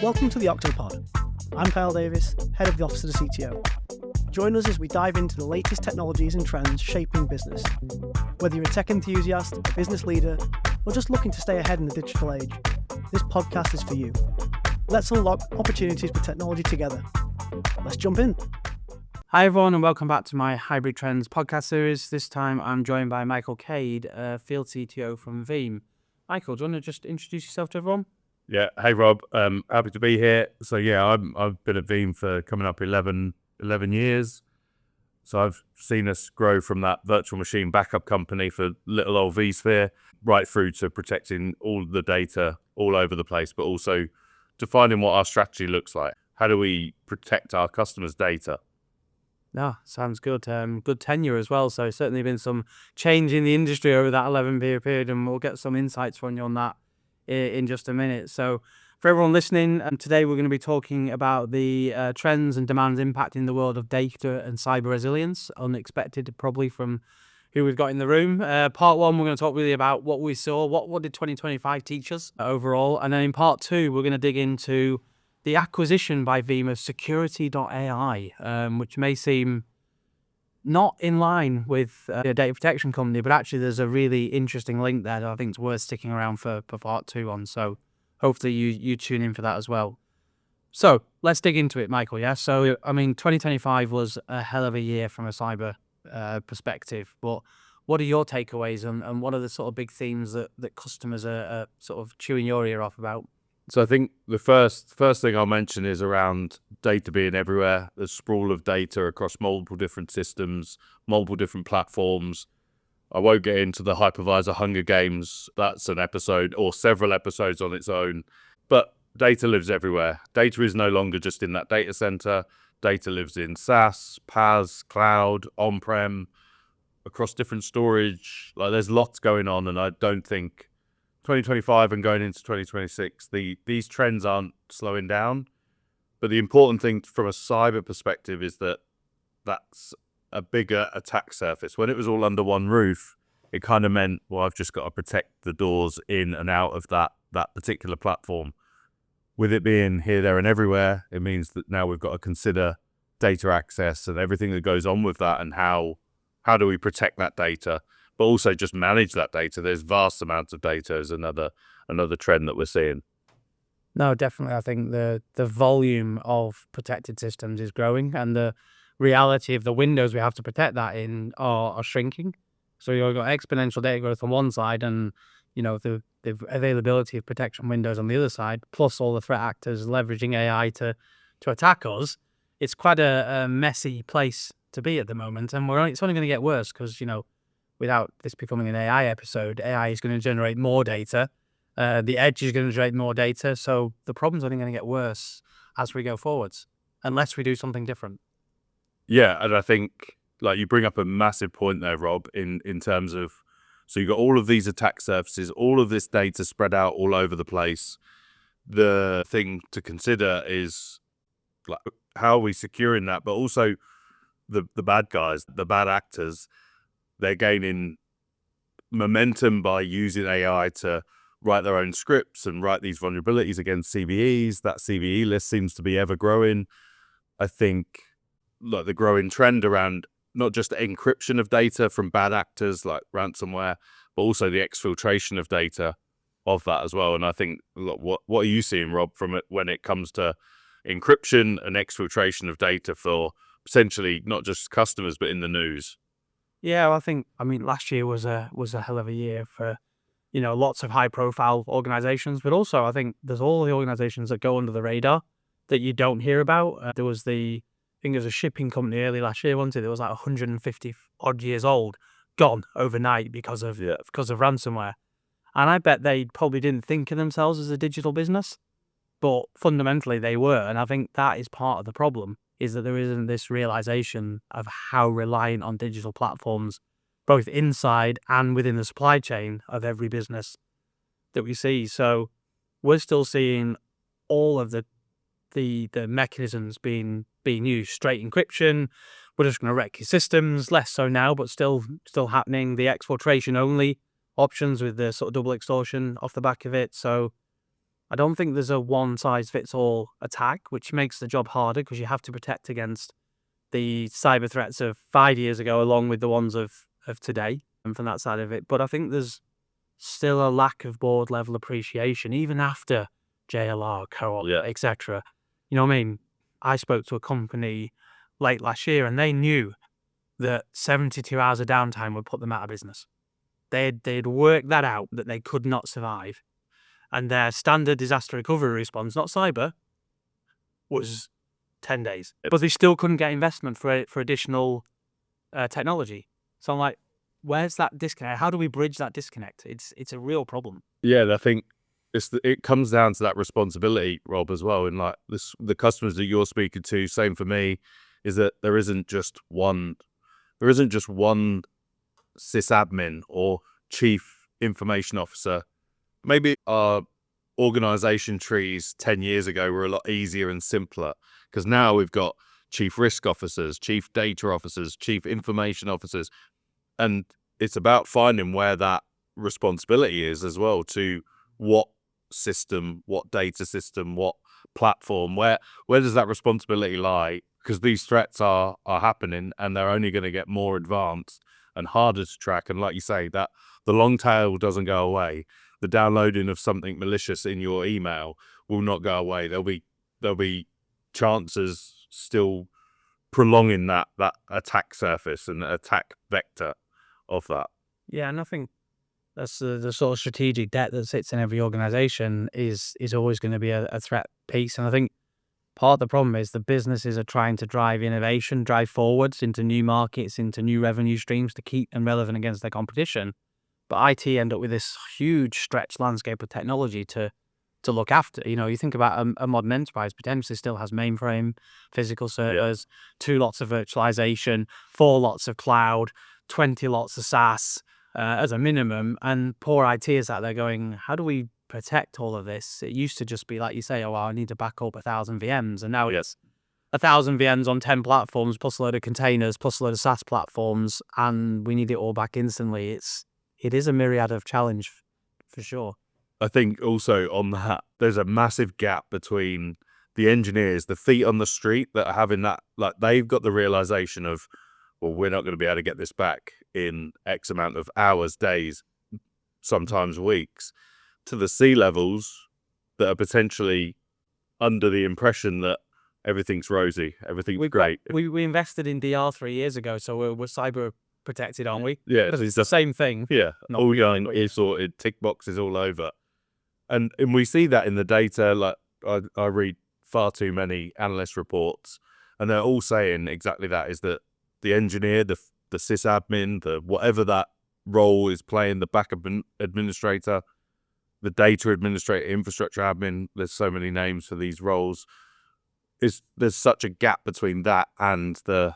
Welcome to the Octopod. I'm Kyle Davis, head of the Office of the CTO. Join us as we dive into the latest technologies and trends shaping business. Whether you're a tech enthusiast, a business leader, or just looking to stay ahead in the digital age, this podcast is for you. Let's unlock opportunities with technology together. Let's jump in. Hi everyone and welcome back to my Hybrid Trends podcast series. This time I'm joined by Michael Cade, field CTO from Veeam. Michael, do you want to just introduce yourself to everyone? Yeah. Hey, Rob. Happy to be here. So yeah, I've been at Veeam for coming up 11 years. So I've seen us grow from that virtual machine backup company for little old vSphere right through to protecting all the data all over the place, but also defining what our strategy looks like. How do we protect our customers' data? No, sounds good. Good tenure as well. So certainly been some change in the industry over that 11-year period, and we'll get some insights from you on that in just a minute. So for everyone listening, today we're going to be talking about the trends and demands impacting the world of data and cyber resilience, unexpected probably from who we've got in the room. Part one, we're going to talk really about what we saw, what did 2025 teach us overall, and then in part two, we're going to dig into the acquisition by Veeam of security.ai, which may seem not in line with a data protection company, but actually there's a really interesting link there that I think is worth sticking around for part two on. So hopefully you tune in for that as well. So let's dig into it, Michael. Yeah. So, 2025 was a hell of a year from a cyber perspective, but what are your takeaways and what are the sort of big themes that customers are sort of chewing your ear off about? So I think the first thing I'll mention is around data being everywhere. The sprawl of data across multiple different systems, multiple different platforms. I won't get into the hypervisor Hunger Games. That's an episode or several episodes on its own. But data lives everywhere. Data is no longer just in that data center. Data lives in SaaS, PaaS, cloud, on-prem, across different storage. Like there's lots going on, and I don't think 2025 and going into 2026, these trends aren't slowing down. But the important thing from a cyber perspective is that that's a bigger attack surface. When it was all under one roof, it kind of meant, well, I've just got to protect the doors in and out of that particular platform. With it being here, there, and everywhere, it means that now we've got to consider data access and everything that goes on with that, and how do we protect that data, but also just manage that data. There's vast amounts of data is another trend that we're seeing. No, definitely. I think the volume of protected systems is growing, and the reality of the windows we have to protect that in are shrinking. So you've got exponential data growth on one side, and the availability of protection windows on the other side, plus all the threat actors leveraging AI to attack us. It's quite a messy place to be at the moment, and it's only going to get worse because without this becoming an AI episode, AI is going to generate more data. The edge is going to generate more data. So the problem's only going to get worse as we go forwards, unless we do something different. Yeah, and I think like you bring up a massive point there, Rob, in terms of, so you've got all of these attack surfaces, all of this data spread out all over the place. The thing to consider is like, how are we securing that? But also the bad guys, the bad actors, they're gaining momentum by using AI to write their own scripts and write these vulnerabilities against CVEs. That CVE list seems to be ever growing. I think the growing trend around not just encryption of data from bad actors like ransomware, but also the exfiltration of data of that as well. And I think, what are you seeing, Rob, from it when it comes to encryption and exfiltration of data for potentially not just customers, but in the news? Yeah, well, last year was a hell of a year for, lots of high profile organizations, but also I think there's all the organizations that go under the radar that you don't hear about. There was a shipping company early last year, wasn't it? It was like 150 odd years old, gone overnight because of ransomware. And I bet they probably didn't think of themselves as a digital business, but fundamentally they were. And I think that is part of the problem, is that there isn't this realization of how reliant on digital platforms, both inside and within the supply chain of every business that we see. So we're still seeing all of the mechanisms being used. Straight encryption, we're just going to wreck your systems, less so now, but still happening. The exfiltration only options with the sort of double extortion off the back of it. So I don't think there's a one-size-fits-all attack, which makes the job harder because you have to protect against the cyber threats of 5 years ago along with the ones of today and from that side of it. But I think there's still a lack of board level appreciation, even after JLR, co-op, etc. You know what I mean? I spoke to a company late last year and they knew that 72 hours of downtime would put them out of business. They'd worked that out, that they could not survive. And their standard disaster recovery response, not cyber, was 10 days. But they still couldn't get investment for additional technology. So I'm like, where's that disconnect? How do we bridge that disconnect? It's a real problem. Yeah, I think it comes down to that responsibility, Rob, as well. And like the customers that you're speaking to, same for me, is that there isn't just one sysadmin or chief information officer. Maybe our organization trees 10 years ago were a lot easier and simpler, because now we've got chief risk officers, chief data officers, chief information officers, and it's about finding where that responsibility is as well, to what system, what data system, what platform, where does that responsibility lie? Because these threats are happening and they're only going to get more advanced and harder to track. And like you say, that the long tail doesn't go away. The downloading of something malicious in your email will not go away. There'll be chances still prolonging that attack surface and attack vector of that. Yeah, and I think that's the sort of strategic debt that sits in every organization is always going to be a threat piece. And I think part of the problem is the businesses are trying to drive innovation, drive forwards into new markets, into new revenue streams to keep them relevant against their competition. But IT end up with this huge stretched landscape of technology to look after. You know, you think about a modern enterprise potentially still has mainframe, physical servers, 2 lots of virtualization, 4 lots of cloud, 20 lots of SaaS as a minimum. And poor IT is out there going, how do we protect all of this? It used to just be like you say, oh, well, I need to back up 1,000 VMs. And now it's 1,000 VMs on 10 platforms, plus a load of containers, plus a load of SaaS platforms, and we need it all back instantly. It is a myriad of challenge for sure. I think also on that, there's a massive gap between the engineers, the feet on the street that are having that, like they've got the realization of, well, we're not going to be able to get this back in X amount of hours, days, sometimes weeks, to the C-levels that are potentially under the impression that everything's rosy, everything's great. We invested in DR 3 years ago, so we're cyber protected, aren't we? Yeah. It's the same thing. Yeah. All going ear sorted, tick boxes all over. And we see that in the data. Like I read far too many analyst reports, and they're all saying exactly that, is that the engineer, the sysadmin, the whatever that role is playing, the backup administrator, the data administrator, infrastructure admin, there's so many names for these roles, there's such a gap between that and the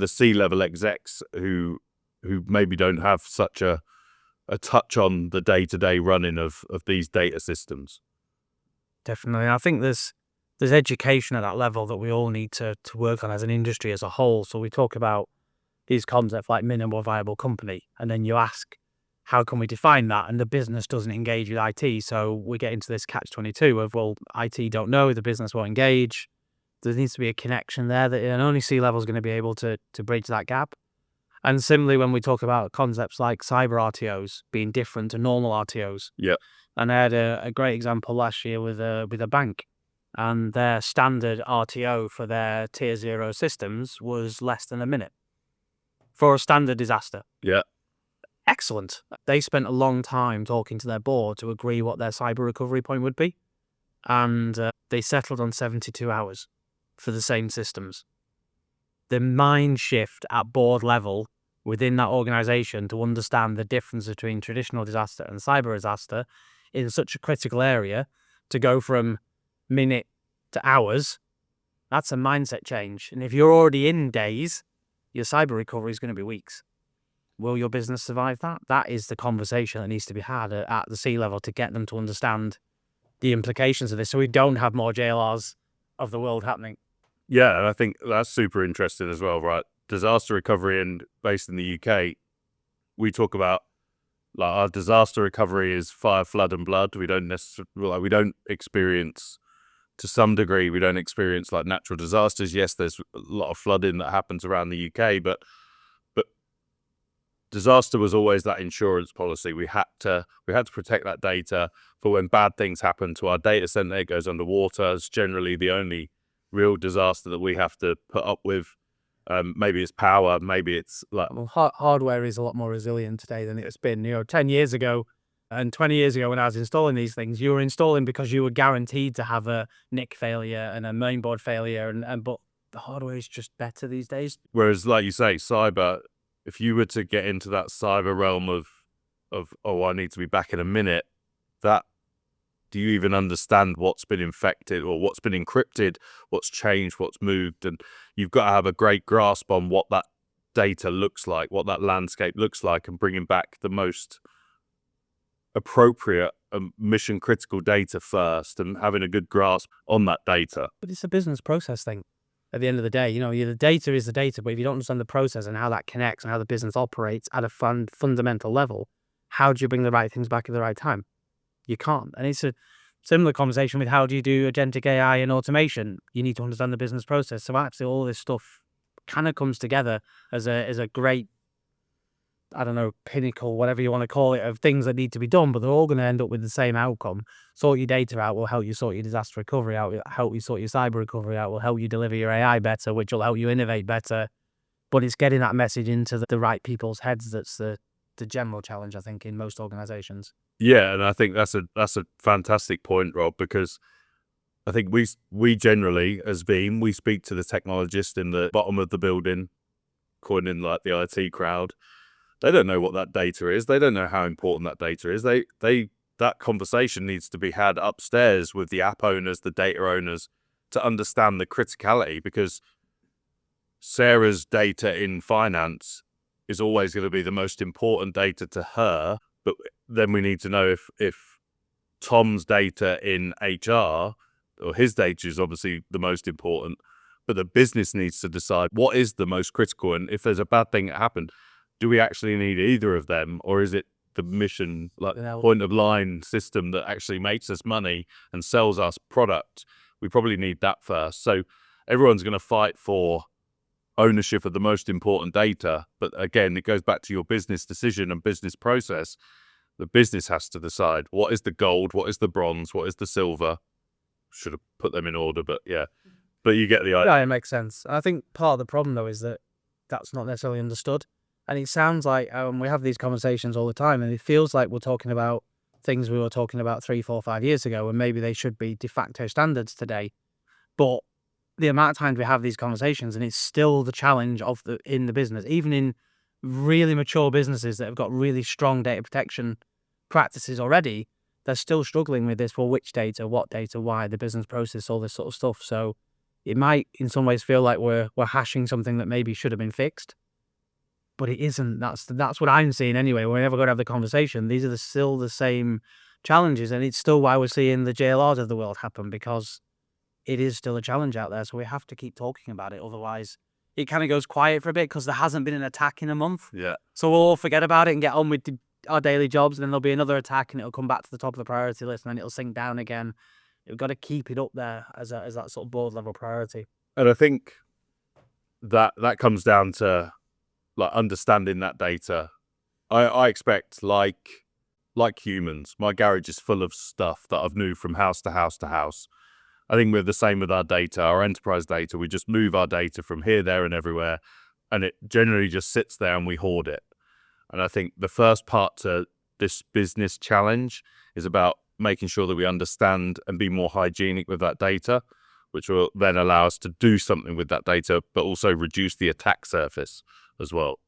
C-level execs who maybe don't have such a touch on the day-to-day running of these data systems. Definitely. I think there's education at that level that we all need to work on as an industry as a whole. So we talk about these concepts like minimal viable company, and then you ask, how can we define that? And the business doesn't engage with IT. So we get into this catch-22 of, well, IT don't know, the business won't engage. There needs to be a connection there that only C-level is going to be able to bridge that gap. And similarly, when we talk about concepts like cyber RTOs being different to normal RTOs. Yeah. And I had a great example last year with a bank, and their standard RTO for their tier 0 systems was less than a minute for a standard disaster. Yeah. Excellent. They spent a long time talking to their board to agree what their cyber recovery point would be. And they settled on 72 hours for the same systems. The mind shift at board level within that organization to understand the difference between traditional disaster and cyber disaster in such a critical area, to go from minute to hours, that's a mindset change. And if you're already in days, your cyber recovery is going to be weeks. Will your business survive that? That is the conversation that needs to be had at the C-level to get them to understand the implications of this, so we don't have more JLRs of the world happening. Yeah, and I think that's super interesting as well, right? Disaster recovery, and based in the UK, we talk about like our disaster recovery is fire, flood, and blood. We don't necessarily we don't experience, to some degree, we don't experience like natural disasters. Yes, there's a lot of flooding that happens around the UK, but disaster was always that insurance policy. We had to protect that data for when bad things happen to our data center. It goes underwater. It's generally the only real disaster that we have to put up with. Maybe it's power. Maybe it's like, Well, hardware is a lot more resilient today than it's been. 10 years ago and 20 years ago when I was installing these things, you were installing because you were guaranteed to have a NIC failure and a mainboard failure, but the hardware is just better these days. whereas, like you say, cyber, if you were to get into that cyber realm of oh, I need to be back in a minute, that, do you even understand what's been infected or what's been encrypted, what's changed, what's moved? And you've got to have a great grasp on what that data looks like, what that landscape looks like, and bringing back the most appropriate mission critical data first, and having a good grasp on that data. But it's a business process thing. At the end of the day, the data is the data, but if you don't understand the process and how that connects and how the business operates at a fundamental level, how do you bring the right things back at the right time? You can't. And it's a similar conversation with how do you do agentic AI and automation? You need to understand the business process. So actually all this stuff kind of comes together as a great, I don't know, pinnacle, whatever you want to call it, of things that need to be done, but they're all going to end up with the same outcome. Sort your data out will help you sort your disaster recovery out, will help you sort your cyber recovery out, will help you deliver your AI better, which will help you innovate better. But it's getting that message into the right people's heads that's the general challenge, I think, in most organizations. Yeah, and I think that's a fantastic point, Rob, because I think we generally, as Veeam, we speak to the technologist in the bottom of the building, coining like the IT crowd. They don't know what that data is. They don't know how important that data is. That conversation needs to be had upstairs with the app owners, the data owners, to understand the criticality, because Sarah's data in finance is always going to be the most important data to her. But then we need to know if Tom's data in HR, or his data, is obviously the most important, but the business needs to decide what is the most critical. And if there's a bad thing that happened, do we actually need either of them, or is it the mission, like point of line system that actually makes us money and sells us product? We probably need that first. So everyone's going to fight for ownership of the most important data. But again, it goes back to your business decision and business process. The business has to decide what is the gold, what is the bronze, what is the silver. Should have put them in order, but yeah. But you get the idea. Yeah, it makes sense. I think part of the problem, though, is that that's not necessarily understood. And it sounds like we have these conversations all the time, and it feels like we're talking about things we were talking about 3, 4, 5 years ago, and maybe they should be de facto standards today. But the amount of times we have these conversations, and it's still the challenge in the business, even in really mature businesses that have got really strong data protection practices already, they're still struggling with this. Well, which data, what data, why, the business process, all this sort of stuff. So it might, in some ways, feel like we're hashing something that maybe should have been fixed. But it isn't. That's what I'm seeing anyway. Whenever we're going to have the conversation, these are still the same challenges, and it's still why we're seeing the JLRs of the world happen, because it is still a challenge out there. So we have to keep talking about it. Otherwise, it kind of goes quiet for a bit because there hasn't been an attack in a month. Yeah. So we'll all forget about it and get on with our daily jobs, and then there'll be another attack, and it'll come back to the top of the priority list, and then it'll sink down again. We've got to keep it up there as that sort of board level priority. And I think that comes down to like understanding that data. I expect, like humans, my garage is full of stuff that I've moved from house to house to house. I think we're the same with our data, our enterprise data. We just move our data from here, there, and everywhere, and it generally just sits there and we hoard it. And I think the first part to this business challenge is about making sure that we understand and be more hygienic with that data, which will then allow us to do something with that data, but also reduce the attack surface as well.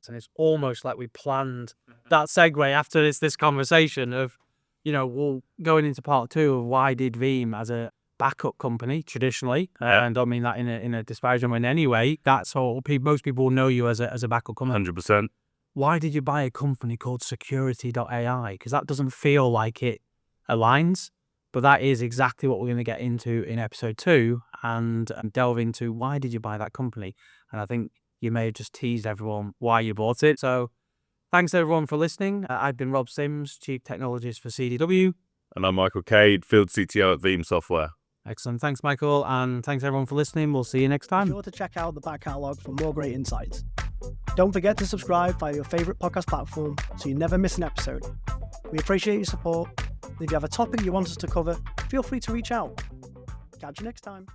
And it's almost like we planned that segue after this conversation of, we'll going into part 2 of why did Veeam as a backup company traditionally, and I don't mean that in a disparaging way in any way. That's all. Most people will know you as a backup company. 100%. Why did you buy a company called security.ai? Because that doesn't feel like it aligns, but that is exactly what we're going to get into in episode 2 and delve into why did you buy that company. And I think you may have just teased everyone why you bought it. So Thanks everyone for listening. I've been Rob Sims, Chief Technologist for CDW. And I'm Michael Cade, Field CTO at Veeam Software. Excellent. Thanks, Michael. And thanks everyone for listening. We'll see you next Be time. sure to check out the back catalogue for more great insights. Don't forget to subscribe via your favourite podcast platform so you never miss an episode. We appreciate your support. And if you have a topic you want us to cover, feel free to reach out. Catch you next time.